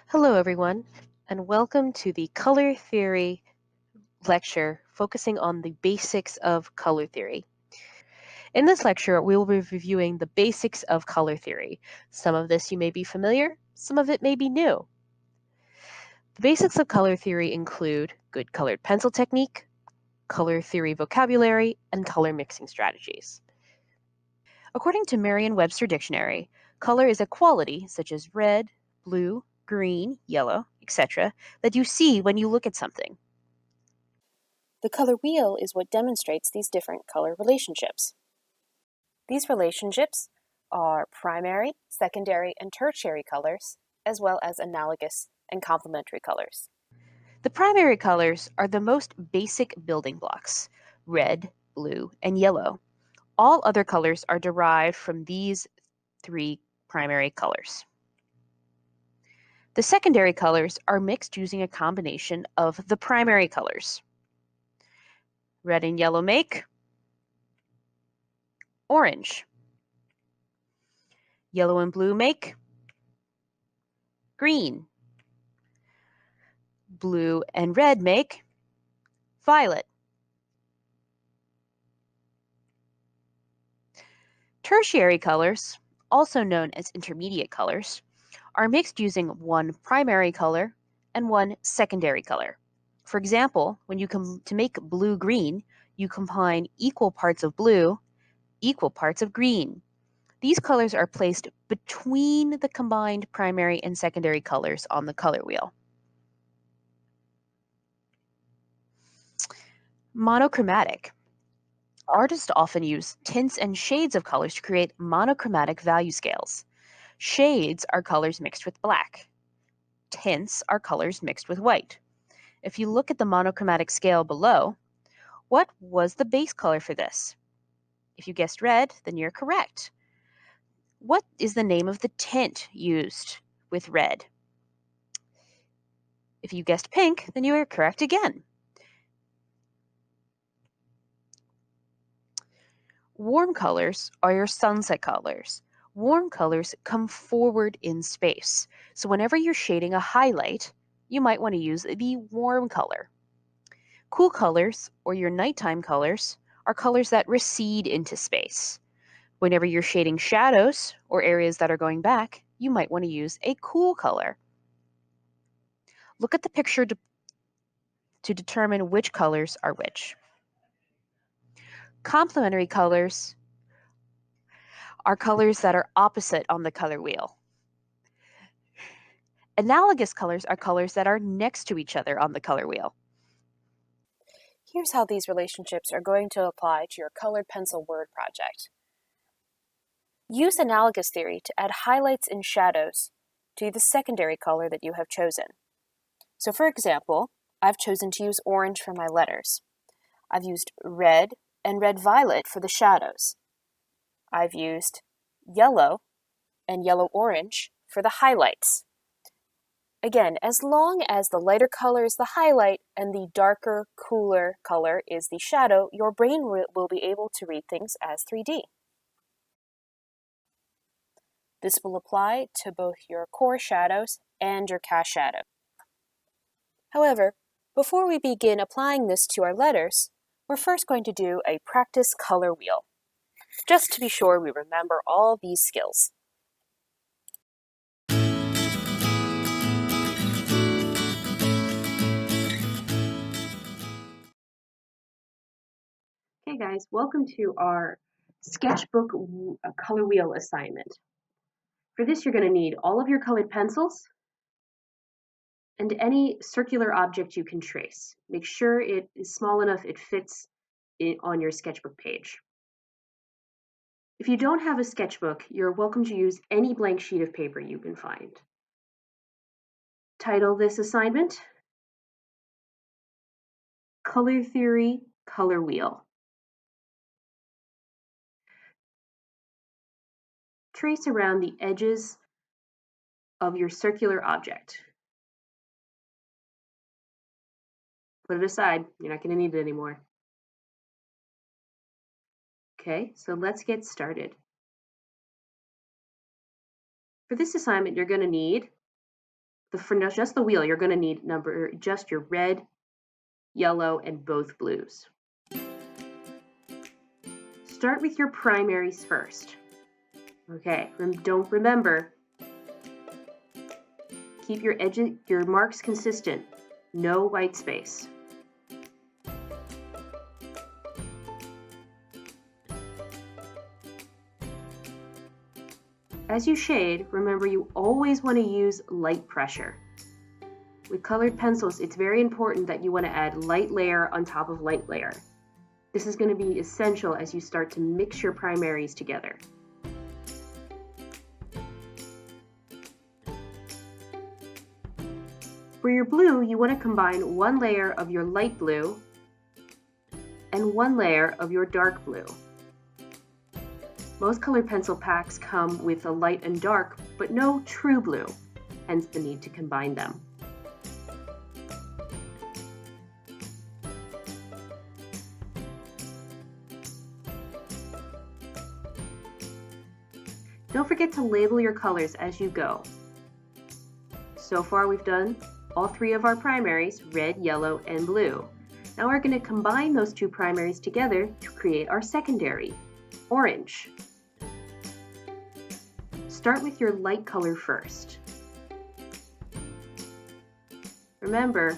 Hello, everyone, and welcome to the Color Theory lecture focusing on the basics of color theory. In this lecture, we will be reviewing the basics of color theory. Some of this you may be familiar, some of it may be new. The basics of color theory include good colored pencil technique, color theory vocabulary, and color mixing strategies. According to Merriam-Webster Dictionary, color is a quality such as red, blue, green, yellow, etc., that you see when you look at something. The color wheel is what demonstrates these different color relationships. These relationships are primary, secondary, and tertiary colors, as well as analogous and complementary colors. The primary colors are the most basic building blocks: red, blue, and yellow. All other colors are derived from these three primary colors. The secondary colors are mixed using a combination of the primary colors. Red and yellow make orange. Yellow and blue make green. Blue and red make violet. Tertiary colors, also known as intermediate colors, are mixed using one primary color and one secondary color. For example, when you come to make blue-green, you combine equal parts of blue, equal parts of green. These colors are placed between the combined primary and secondary colors on the color wheel. Monochromatic. Artists often use tints and shades of colors to create monochromatic value scales. Shades are colors mixed with black. Tints are colors mixed with white. If you look at the monochromatic scale below, what was the base color for this? If you guessed red, then you're correct. What is the name of the tint used with red? If you guessed pink, then you are correct again. Warm colors are your sunset colors. Warm colors come forward in space. So whenever you're shading a highlight, you might want to use the warm color. Cool colors, or your nighttime colors, are colors that recede into space. Whenever you're shading shadows or areas that are going back, you might want to use a cool color. Look at the picture to determine which colors are which. Complementary colors are colors that are opposite on the color wheel. Analogous colors are colors that are next to each other on the color wheel. Here's how these relationships are going to apply to your colored pencil word project. Use analogous theory to add highlights and shadows to the secondary color that you have chosen. So for example, I've chosen to use orange for my letters. I've used red and red-violet for the shadows. I've used yellow and yellow-orange for the highlights. Again, as long as the lighter color is the highlight and the darker, cooler color is the shadow, your brain will be able to read things as 3D. This will apply to both your core shadows and your cast shadow. However, before we begin applying this to our letters, we're first going to do a practice color wheel, just to be sure we remember all these skills. Okay guys, welcome to our sketchbook color wheel assignment. For this you're going to need all of your colored pencils and any circular object you can trace. Make sure it is small enough it fits on your sketchbook page. If you don't have a sketchbook, you're welcome to use any blank sheet of paper you can find. Title this assignment, Color Theory Color Wheel. Trace around the edges of your circular object. Put it aside, you're not going to need it anymore. Okay, so let's get started. For this assignment, you're going to need for just the wheel, you're going to need just your red, yellow, and both blues. Start with your primaries first. Okay, remember, keep your marks consistent. No white space. As you shade, remember you always want to use light pressure. With colored pencils, it's very important that you want to add light layer on top of light layer. This is going to be essential as you start to mix your primaries together. For your blue, you want to combine one layer of your light blue and one layer of your dark blue. Most colored pencil packs come with a light and dark, but no true blue, hence the need to combine them. Don't forget to label your colors as you go. So far we've done all three of our primaries, red, yellow, and blue. Now we're going to combine those two primaries together to create our secondary, orange. Start with your light color first. Remember,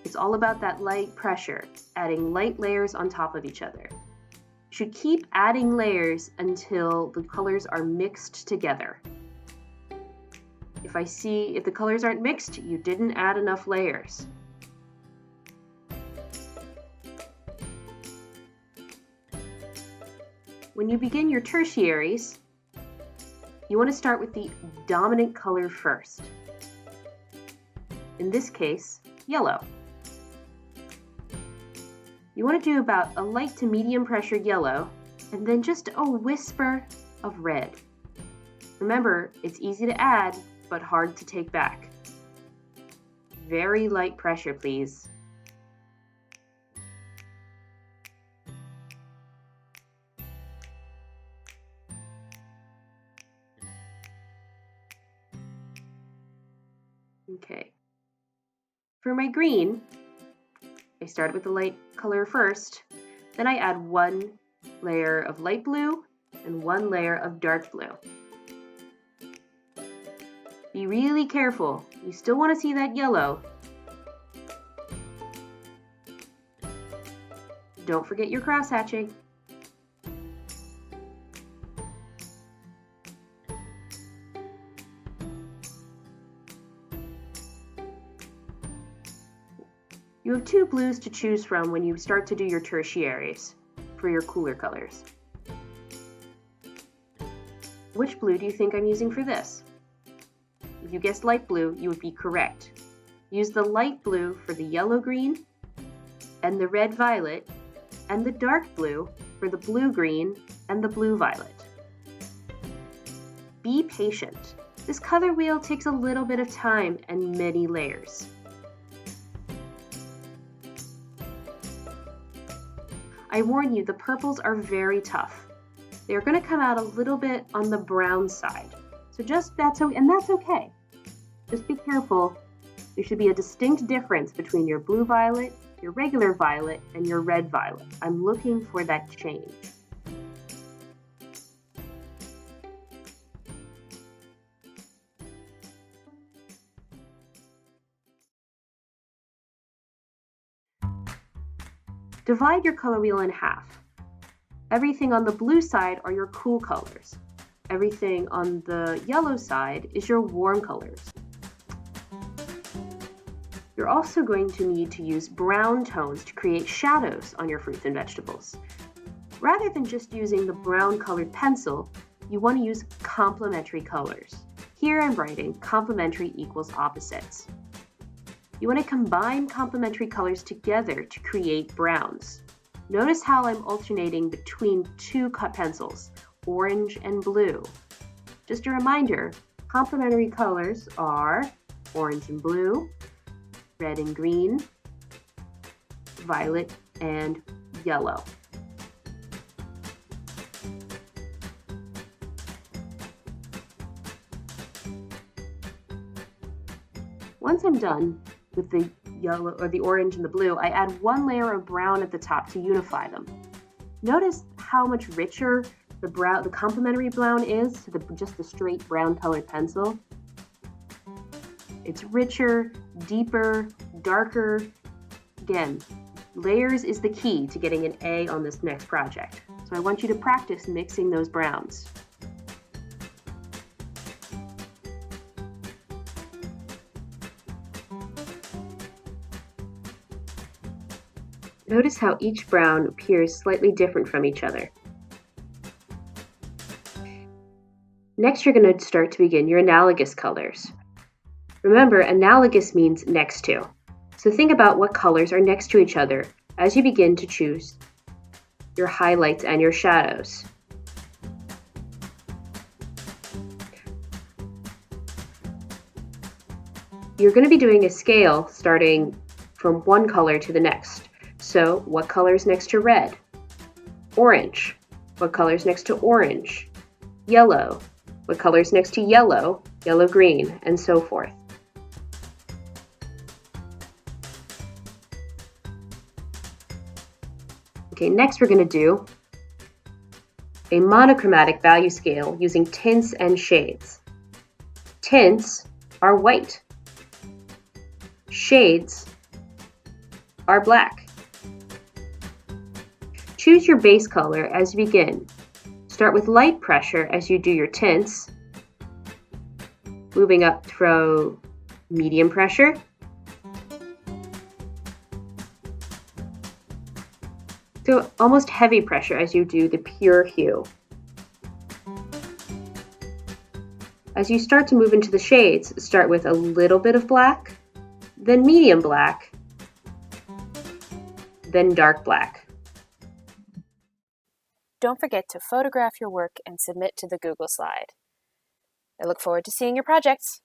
it's all about that light pressure, adding light layers on top of each other. You should keep adding layers until the colors are mixed together. If the colors aren't mixed, you didn't add enough layers. When you begin your tertiaries, you want to start with the dominant color first. In this case, yellow. You want to do about a light to medium pressure yellow, and then just a whisper of red. Remember, it's easy to add, but hard to take back. Very light pressure, please. Okay. For my green, I started with the light color first, then I add one layer of light blue and one layer of dark blue. Be really careful. You still want to see that yellow. Don't forget your cross hatching. You have two blues to choose from when you start to do your tertiaries for your cooler colors. Which blue do you think I'm using for this? If you guessed light blue, you would be correct. Use the light blue for the yellow-green and the red-violet, and the dark blue for the blue-green and the blue-violet. Be patient. This color wheel takes a little bit of time and many layers. I warn you, the purples are very tough. They're going to come out a little bit on the brown side. So that's okay. Just be careful. There should be a distinct difference between your blue violet, your regular violet, and your red violet. I'm looking for that change. Divide your color wheel in half. Everything on the blue side are your cool colors. Everything on the yellow side is your warm colors. You're also going to need to use brown tones to create shadows on your fruits and vegetables. Rather than just using the brown colored pencil, you want to use complementary colors. Here I'm writing complementary equals opposites. You want to combine complementary colors together to create browns. Notice how I'm alternating between two cut pencils, orange and blue. Just a reminder, complementary colors are orange and blue, red and green, violet and yellow. Once I'm done with the yellow or the orange and the blue, I add one layer of brown at the top to unify them. Notice how much richer the complementary brown is to just the straight brown colored pencil. It's richer, deeper, darker. Again, layers is the key to getting an A on this next project. So I want you to practice mixing those browns. Notice how each brown appears slightly different from each other. Next, you're going to start to begin your analogous colors. Remember, analogous means next to. So think about what colors are next to each other as you begin to choose your highlights and your shadows. You're going to be doing a scale starting from one color to the next. So what color is next to red? Orange. What color is next to orange? Yellow. What color is next to yellow? Yellow-green, and so forth. Okay, next we're going to do a monochromatic value scale using tints and shades. Tints are white. Shades are black. Choose your base color as you begin. Start with light pressure as you do your tints, moving up through medium pressure, to almost heavy pressure as you do the pure hue. As you start to move into the shades, start with a little bit of black, then medium black, then dark black. Don't forget to photograph your work and submit to the Google slide. I look forward to seeing your projects.